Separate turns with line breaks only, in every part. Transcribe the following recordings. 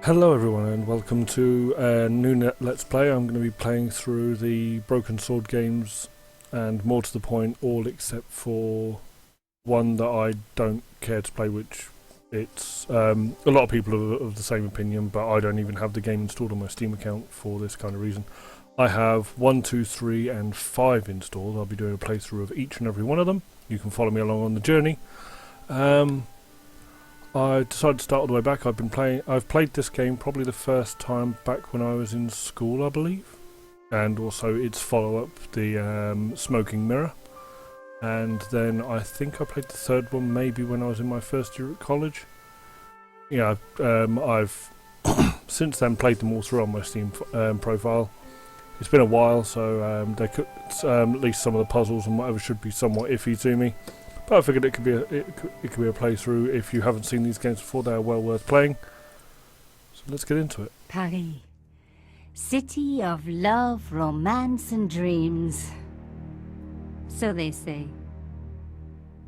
Hello everyone and welcome to a new Let's Play. I'm going to be playing through the Broken Sword games and more to the point all except for one that I don't care to play, which it's a lot of people are of the same opinion, but I don't even have the game installed on my Steam account for this kind of reason. I have 1, 2, 3 and 5 installed. I'll be doing a playthrough of each and every one of them. You can follow me along on the journey. I decided to start all the way back. I've played this game probably the first time back when I was in school, I believe. And also its follow-up, the Smoking Mirror. And then I think I played the third one maybe when I was in my first year at college. Yeah, I've since then played them all through on my Steam profile. It's been a while, so they could, at least some of the puzzles and whatever should be somewhat iffy to me. But I figured it could be a playthrough. If you haven't seen these games before, they are well worth playing. So let's get into it.
Paris. City of love, romance and dreams. So they say.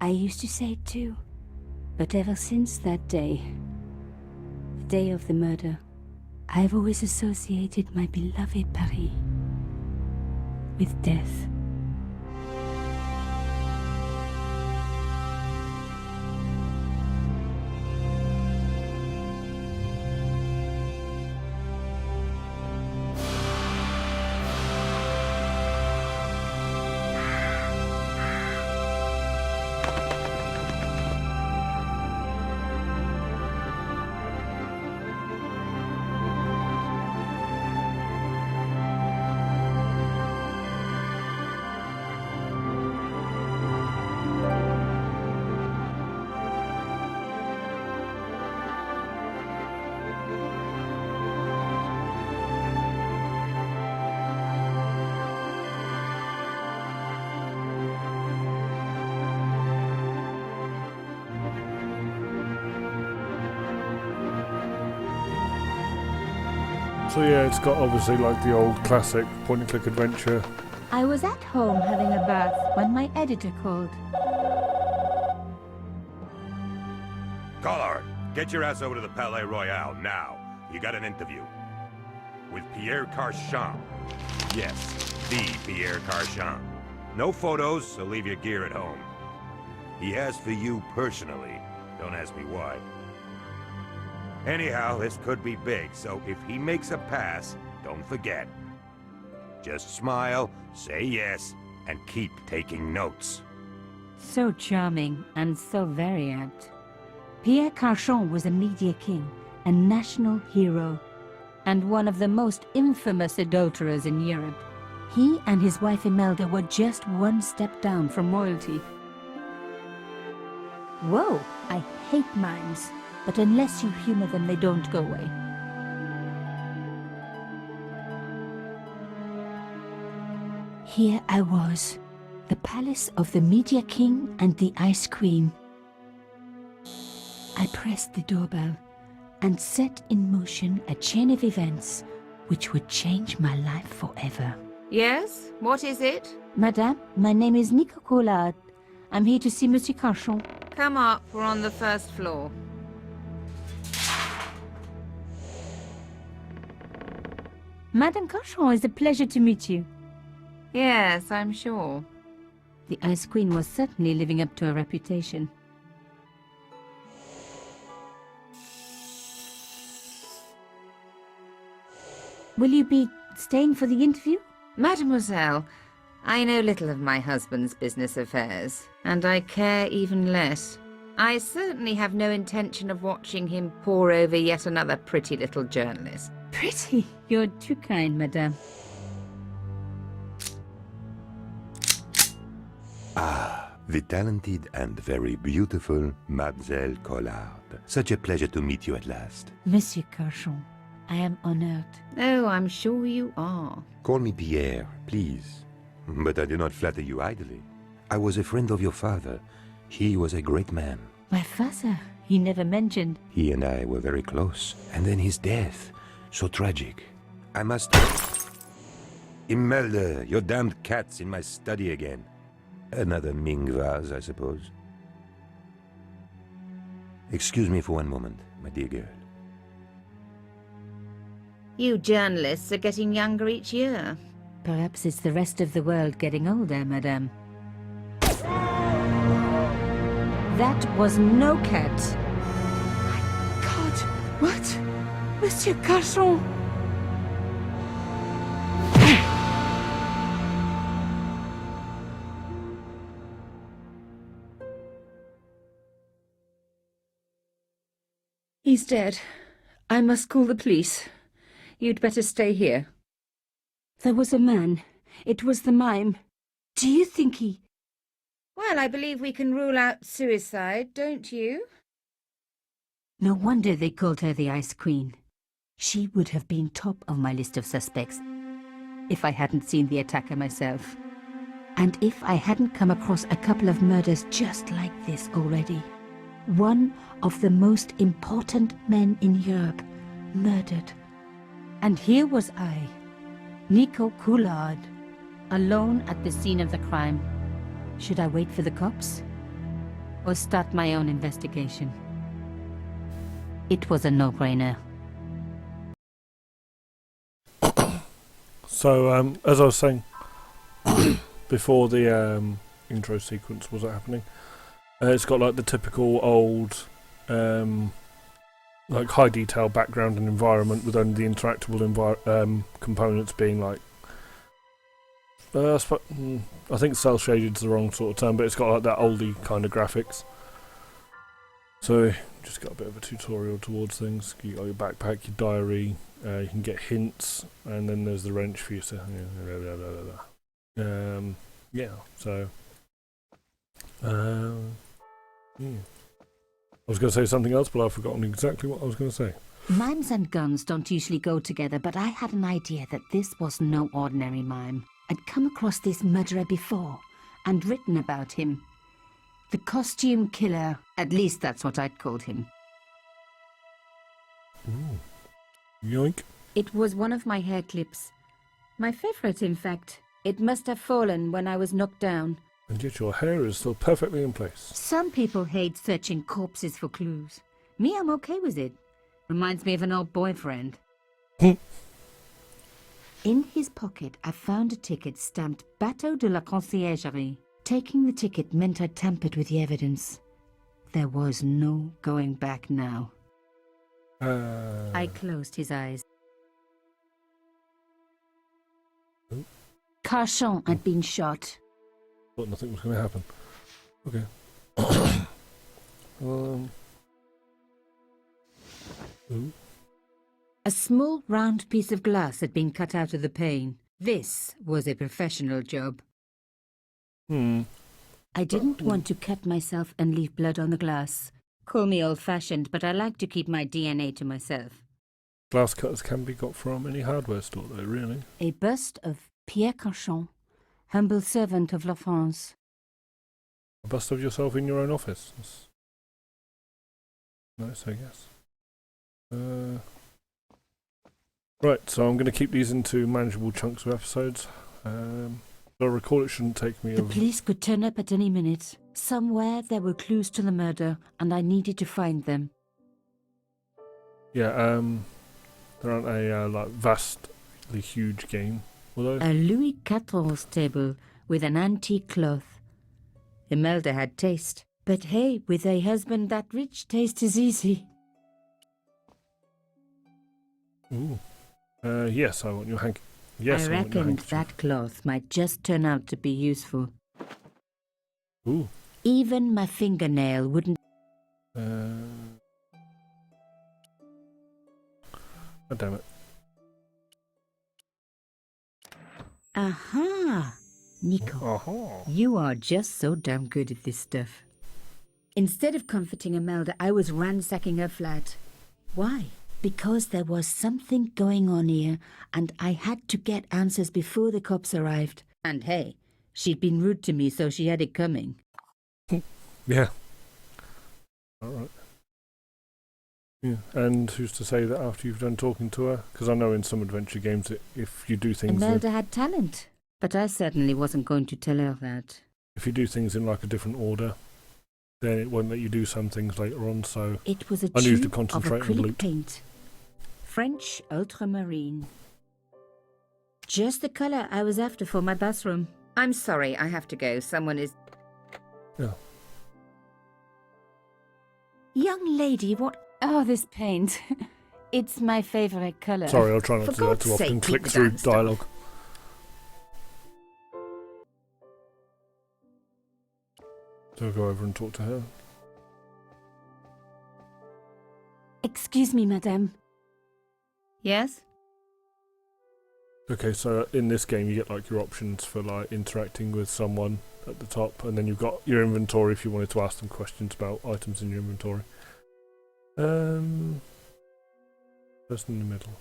I used to say it too. But ever since that day, the day of the murder, I've always associated my beloved Paris with death.
So yeah, it's got obviously like the old classic point-and-click adventure.
I was at home having a bath when my editor called.
Collard, get your ass over to the Palais Royal now. You got an interview. With Pierre Carchon. Yes, the Pierre Carchon. No photos, so leave your gear at home. He asked for you personally. Don't ask me why. Anyhow, this could be big, so if he makes a pass, don't forget. Just smile, say yes, and keep taking notes.
So charming and so very apt. Pierre Carchon was a media king, a national hero, and one of the most infamous adulterers in Europe. He and his wife Imelda were just one step down from royalty. Whoa, I hate mimes, but unless you humor them, they don't go away. Here I was, the palace of the Media King and the Ice Queen. I pressed the doorbell and set in motion a chain of events which would change my life forever.
Yes? What is it?
Madame, my name is Nico Collard. I'm here to see Monsieur Carchon.
Come up, we're on the first floor.
Madame Carchon, it's a pleasure to meet you.
Yes, I'm sure.
The Ice Queen was certainly living up to her reputation. Will you be staying for the interview?
Mademoiselle, I know little of my husband's business affairs, and I care even less. I certainly have no intention of watching him pore over yet another pretty little journalist.
Pretty? You're too kind, madame.
Ah, the talented and very beautiful Mademoiselle Collard. Such a pleasure to meet you at last.
Monsieur Carchon, I am honored.
Oh, I'm sure you are.
Call me Pierre, please. But I do not flatter you idly. I was a friend of your father. He was a great man.
My father, he never mentioned.
He and I were very close. And then his death. So tragic. I must... Imelda, your damned cat's in my study again. Another Ming vase, I suppose. Excuse me for one moment, my dear girl.
You journalists are getting younger each year.
Perhaps it's the rest of the world getting older, madame. That was no cat.
God, what? Monsieur Carchon! He's dead. I must call the police. You'd better stay here.
There was a man. It was the mime. Do you think he...
Well, I believe we can rule out suicide, don't you?
No wonder they called her the Ice Queen. She would have been top of my list of suspects if I hadn't seen the attacker myself. And if I hadn't come across a couple of murders just like this already. One of the most important men in Europe murdered. And here was I, Nico Coulard, alone at the scene of the crime. Should I wait for the cops? Or start my own investigation? It was a no-brainer.
So, as I was saying, before the intro sequence was happening, it's got like the typical old, like high detail background and environment, with only the interactable components being like, I think cel shaded is the wrong sort of term, but it's got like that oldie kind of graphics. So just got a bit of a tutorial towards things. You got your backpack, your diary. You can get hints, and then there's the wrench for you to. Yeah. So. Yeah. I was going to say something else, but I've forgotten exactly what I was going to say.
Mimes and guns don't usually go together, but I had an idea that this was no ordinary mime. I'd come across this murderer before, and written about him. The costume killer, at least that's what I'd called him.
Ooh. Yoink.
It was one of my hair clips. My favourite, in fact. It must have fallen when I was knocked down.
And yet your hair is still perfectly in place.
Some people hate searching corpses for clues. Me, I'm okay with it. Reminds me of an old boyfriend. In his pocket, I found a ticket stamped Bateau de la Conciergerie. Taking the ticket meant I tampered with the evidence. There was no going back now. I closed his eyes.
Oh.
Carchon had been shot.
Thought nothing was going to happen. Okay. Ooh.
A small round piece of glass had been cut out of the pane. This was a professional job. I didn't want to cut myself and leave blood on the glass. Call me old-fashioned, but I like to keep my DNA to myself.
Glass cutters can be got from any hardware store, though, really.
A bust of Pierre Carchon, humble servant of La France.
A bust of yourself in your own office. That's nice, I guess. Right, so I'm going to keep these into manageable chunks of episodes. I recall it shouldn't take me...
The police could turn up at any minute. Somewhere there were clues to the murder, and I needed to find them.
Yeah, there aren't a like vastly huge game, were they?
A Louis XIV table with an antique cloth. Imelda had taste. But hey, with a husband that rich, taste is easy.
Ooh. Yes, I want your hanky. Yes,
I reckoned that cloth might just turn out to be useful.
Ooh.
Even my fingernail wouldn't...
Oh, damn it.
Aha! Nico, you are just so damn good at this stuff. Instead of comforting Imelda, I was ransacking her flat. Why? Because there was something going on here, and I had to get answers before the cops arrived. And hey, she'd been rude to me, so she had it coming.
Yeah. Alright. Yeah, and who's to say that after you've done talking to her? Because I know in some adventure games, if you do things...
Imelda had talent, but I certainly wasn't going to tell her that.
If you do things in like a different order, then it won't let you do some things later on, so...
It was a
I need to
tube of
concentrate on
acrylic
loot.
paint.
French ultramarine. Just the colour I was after for my bathroom.
I'm sorry, I have to go. Someone is...
Yeah.
Young lady, what...
Oh, this paint. It's my favorite colour.
Sorry, I'll try not
For
to do that
God's
too often.
sake,
Click
keep the
through
damn stuff.
dialogue. So I'll go over and talk to her.
Excuse me, madame.
Yes?
Okay, so in this game you get like your options for like interacting with someone at the top, and then you've got your inventory if you wanted to ask them questions about items in your inventory. Person in the middle.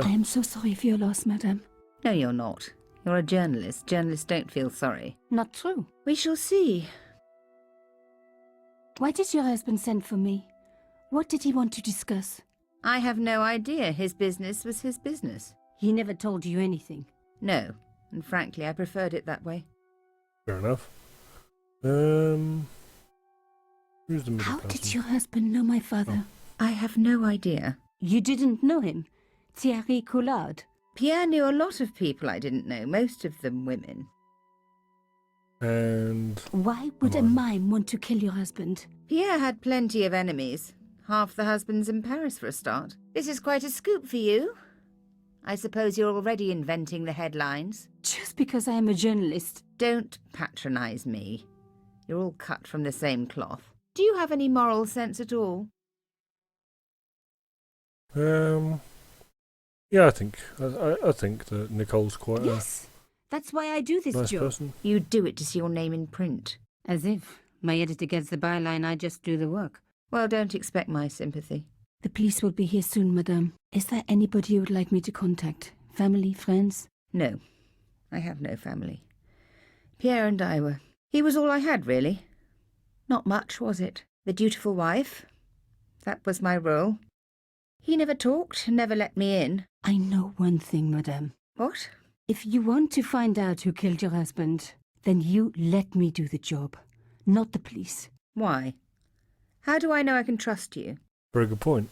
I am so sorry for your loss, madame.
No, you're not. You're a journalist. Journalists don't feel sorry.
Not true.
We shall see.
Why did your husband send for me? What did he want to discuss?
I have no idea. His business was his business.
He never told you anything.
No, and frankly, I preferred it that way.
Fair enough. Who's the middle
How
person?
did your husband know my father?
I have no idea.
You didn't know him? Thierry Coulard?
Pierre knew a lot of people I didn't know, most of them women.
And
Why would a mime want to kill your husband?
Pierre had plenty of enemies. Half the husbands in Paris for a start. This is quite a scoop for you. I suppose you're already inventing the headlines.
Just because I am a journalist.
Don't patronize me. You're all cut from the same cloth. Do you have any moral sense at all?
yeah, I think that Nicole's quite
Yes, that's why I do
a
this
nice
job.
person.
You do it to see your name in print.
As if my editor gets the byline, I just do the work.
Well, don't expect my sympathy.
The police will be here soon, madame. Is there anybody you would like me to contact? Family, friends?
No, I have no family. Pierre and I were... He was all I had, really. Not much, was it? The dutiful wife. That was my role. He never talked, never let me in.
I know one thing, madame.
What?
If you want to find out who killed your husband, then you let me do the job, not the police.
Why? How do I know I can trust you?
Very good point.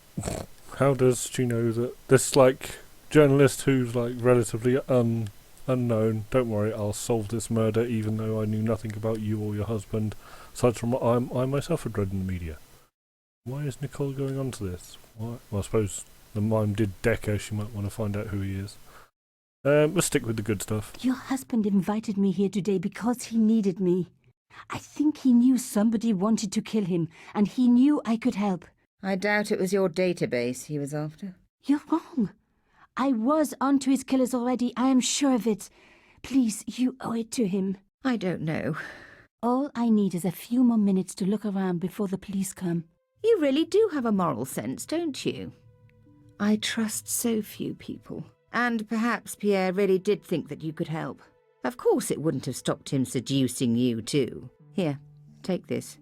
How does she know that this like journalist who's like relatively unknown? Don't worry, I'll solve this murder, even though I knew nothing about you or your husband. Aside from I myself had read in the media. Why is Nicole going on to this? Why? Well, I suppose the mime did Decker. She might want to find out who he is. Let's stick with the good stuff.
Your husband invited me here today because he needed me. I think he knew somebody wanted to kill him, and he knew I could help.
I doubt it was your database he was after.
You're wrong. I was onto his killers already, I am sure of it. Please, you owe it to him.
I don't know.
All I need is a few more minutes to look around before the police come.
You really do have a moral sense, don't you? I trust so few people. And perhaps Pierre really did think that you could help. Of course it wouldn't have stopped him seducing you too. Here, take this.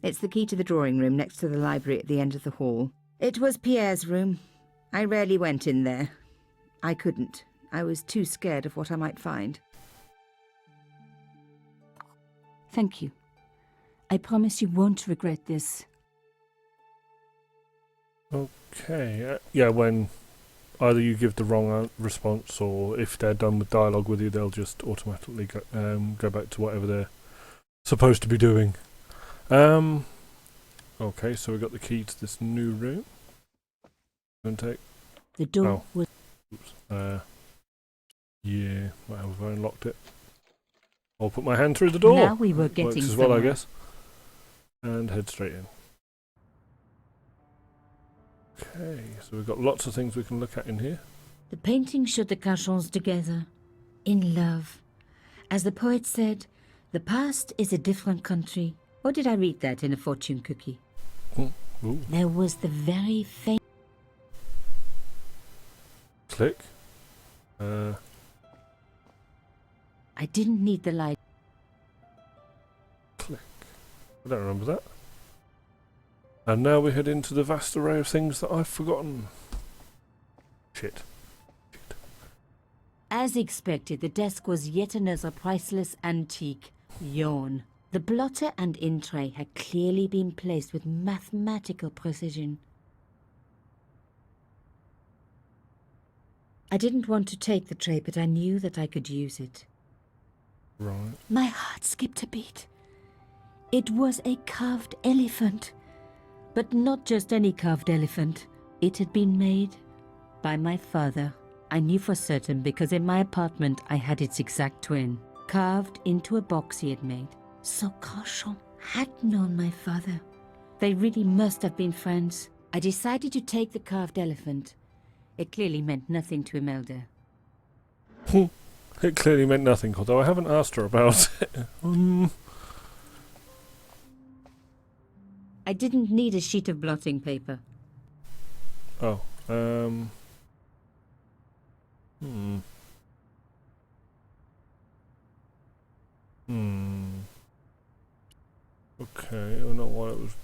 It's the key to the drawing room next to the library at the end of the hall. It was Pierre's room. I rarely went in there. I couldn't. I was too scared of what I might find.
Thank you. I promise you won't regret this.
Okay. Yeah, when either you give the wrong response, or if they're done with dialogue with you, they'll just automatically go back to whatever they're supposed to be doing. Okay, so we got the key to this new room. Don't take.
The door
Oh.
was...
Oops. Yeah, might have unlocked it. I'll put my hand through the door.
Now we were getting
Works as well, I
somewhere.
guess. And head straight in. Okay, so we've got lots of things we can look at in here.
The painting showed the Cachons together, in love. As the poet said, the past is a different country. Or did I read that in a fortune cookie?
Ooh,
There was the very faint...
click.
I didn't need the light.
Click. I don't remember that. And now we head into the vast array of things that I've forgotten. Shit.
As expected, the desk was yet another priceless antique. Yawn. The blotter and in tray had clearly been placed with mathematical precision. I didn't want to take the tray, but I knew that I could use it.
Right.
My heart skipped a beat. It was a carved elephant. But not just any carved elephant. It had been made by my father. I knew for certain because in my apartment I had its exact twin, carved into a box he had made. So Carchon had known my father. They really must have been friends. I decided to take the carved elephant. It clearly meant nothing to Imelda.
It clearly meant nothing, although I haven't asked her about it.
I didn't need a sheet of blotting paper.
Oh, Okay, oh, not why it was...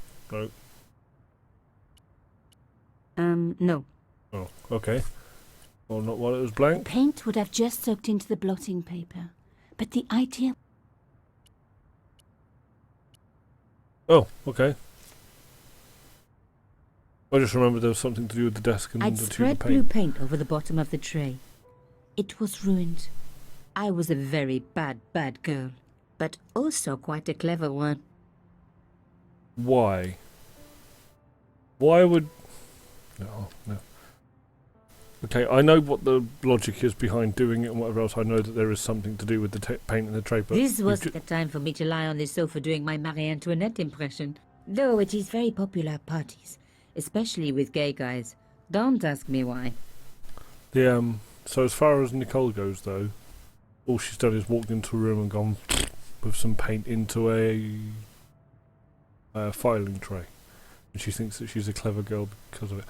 No.
No.
Oh, okay. Well, not while it was blank.
Paint would have just soaked into the blotting paper. But the idea...
Oh, okay. I just remembered there was something to do with the desk and
I'd
the tube
spread
of
blue
paint.
paint over the bottom of the tray. It was ruined. I was a very bad girl, but also quite a clever one.
Why? Why would... No. Okay, I know what the logic is behind doing it and whatever else. I know that there is something to do with the paint in the tray, but...
This wasn't the time for me to lie on the sofa doing my Marie Antoinette impression. Though it is very popular at parties, especially with gay guys. Don't ask me why.
So as far as Nicole goes, though, all she's done is walked into a room and gone with some paint into a filing tray. And she thinks that she's a clever girl because of it.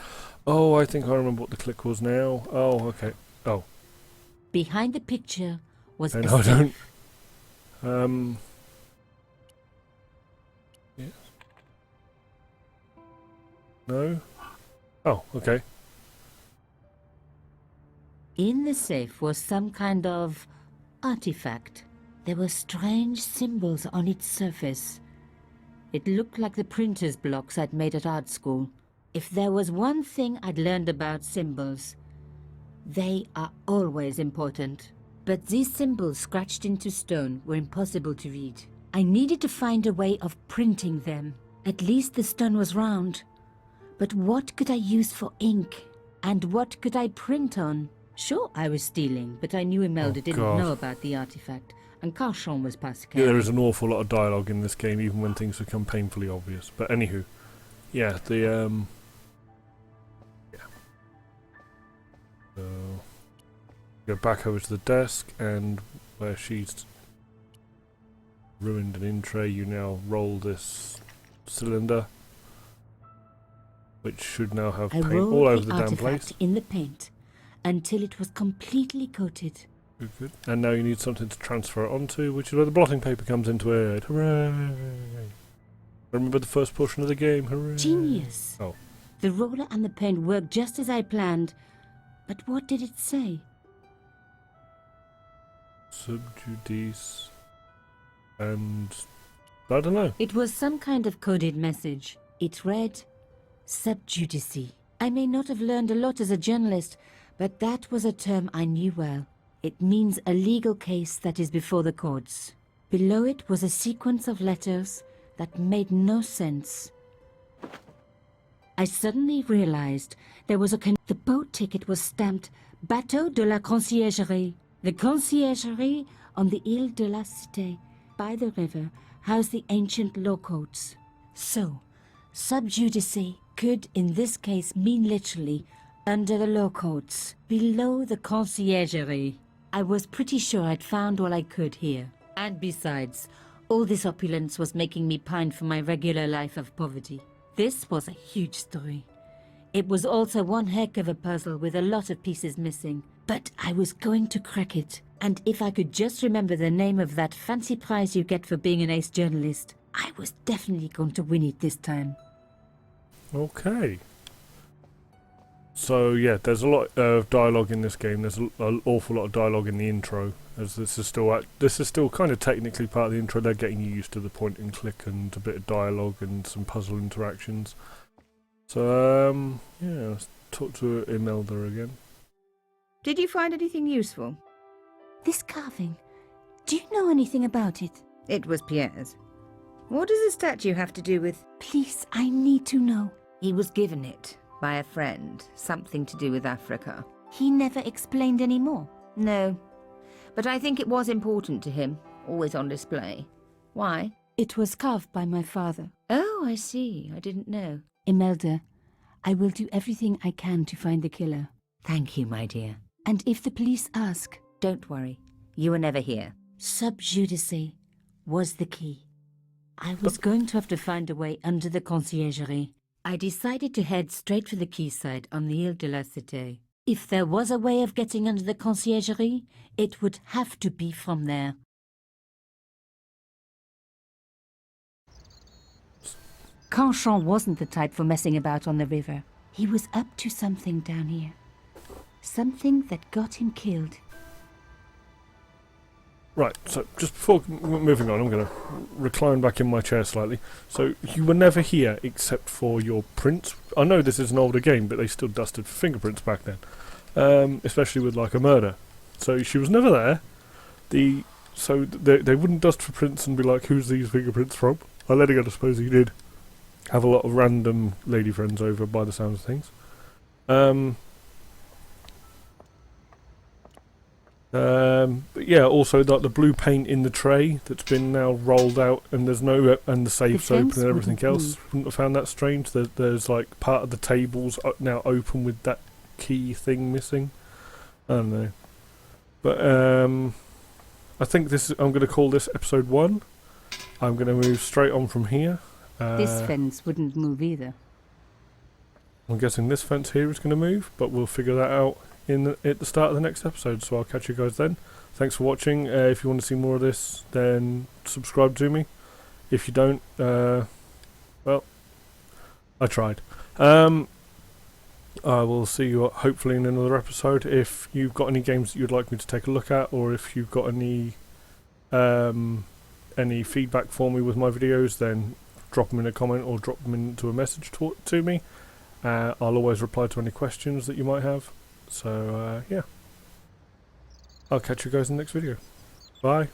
Oh, I think I remember what the click was now. Oh, okay. Oh.
Behind the picture was
And
a
I
safe.
don't... Yes. No? Oh, okay.
In the safe was some kind of artifact. There were strange symbols on its surface. It looked like the printer's blocks I'd made at art school. If there was one thing I'd learned about symbols, they are always important. But these symbols scratched into stone were impossible to read. I needed to find a way of printing them. At least the stone was round. But what could I use for ink? And what could I print on? Sure, I was stealing, but I knew Imelda
Oh,
didn't
God.
know about the artifact, and Carchon was past
Yeah, there
caring.
is an awful lot of dialogue in this game, even when things become painfully obvious. But anywho, yeah, yeah. So, go back over to the desk, and where she's ruined an in tray, you now roll this cylinder, which should now have
I
paint
rolled
all over
the
the damn
artifact
place.
in the paint until it was completely coated.
Good, good. And now you need something to transfer it onto, which is where the blotting paper comes into it. Hooray! Remember the first portion of the game? Hooray!
Genius!
Oh.
The roller and the paint worked just as I planned. But what did it say?
Subjudice. And... I don't know.
It was some kind of coded message. It read, subjudice. I may not have learned a lot as a journalist, but that was a term I knew well. It means a legal case that is before the courts. Below it was a sequence of letters that made no sense. I suddenly realized there was the boat ticket was stamped Bateau de la Conciergerie. The Conciergerie on the Ile de la Cité, by the river, housed the ancient law courts. So, subjudice could in this case mean literally under the law courts, below the Conciergerie. I was pretty sure I'd found all I could here. And besides, all this opulence was making me pine for my regular life of poverty. This was a huge story. It was also one heck of a puzzle with a lot of pieces missing. But I was going to crack it. And if I could just remember the name of that fancy prize you get for being an ace journalist, I was definitely going to win it this time.
Okay. So yeah, there's a lot of dialogue in this game. There's an awful lot of dialogue in the intro, as this is still kind of technically part of the intro. They're getting you used to the point and click and a bit of dialogue and some puzzle interactions. So yeah, let's talk to Imelda again.
Did you find anything useful?
This carving. Do you know anything about it?
It was Pierre's. What does the statue have to do with...
Please, I need to know.
He was given it by a friend. Something to do with Africa.
He never explained any more.
No. But I think it was important to him. Always on display. Why?
It was carved by my father.
Oh, I see. I didn't know.
Imelda, I will do everything I can to find the killer.
Thank you, my dear.
And if the police ask,
Don't worry. You were never here.
sub judice was the key.
I was going to have to find a way under the conciergerie. I decided to head straight for the quayside on the Ile de la Cité. If there was a way of getting under the conciergerie, it would have to be from there.
Canchon wasn't the type for messing about on the river. He was up to something down here. Something that got him killed.
Right, so just before moving on, I'm going to recline back in my chair slightly. So, you were never here except for your prints? I know this is an older game, but they still dusted for fingerprints back then. Especially with, like, a murder. So, she was never there. So, they wouldn't dust for prints and be like, who's these fingerprints from? I let it go, I suppose he did have a lot of random lady friends over by the sounds of things. But yeah, also like the blue paint in the tray that's been now rolled out, and there's no and the safe's
The
open
fence
and everything
wouldn't
else. Wouldn't have found that strange. There's like part of the tables now open with that key thing missing. I don't know, but I think I'm going to call this episode 1. I'm going to move straight on from here.
This fence wouldn't move either.
I'm guessing this fence here is going to move, but we'll figure that out at the start of the next episode, so I'll catch you guys then. Thanks for watching. If you want to see more of this, then subscribe to me. If you don't, well, I tried. I will see you hopefully in another episode. If you've got any games that you'd like me to take a look at, or if you've got any feedback for me with my videos, then drop them in a comment or drop them into a message to me. I'll always reply to any questions that you might have. So, yeah. I'll catch you guys in the next video. Bye.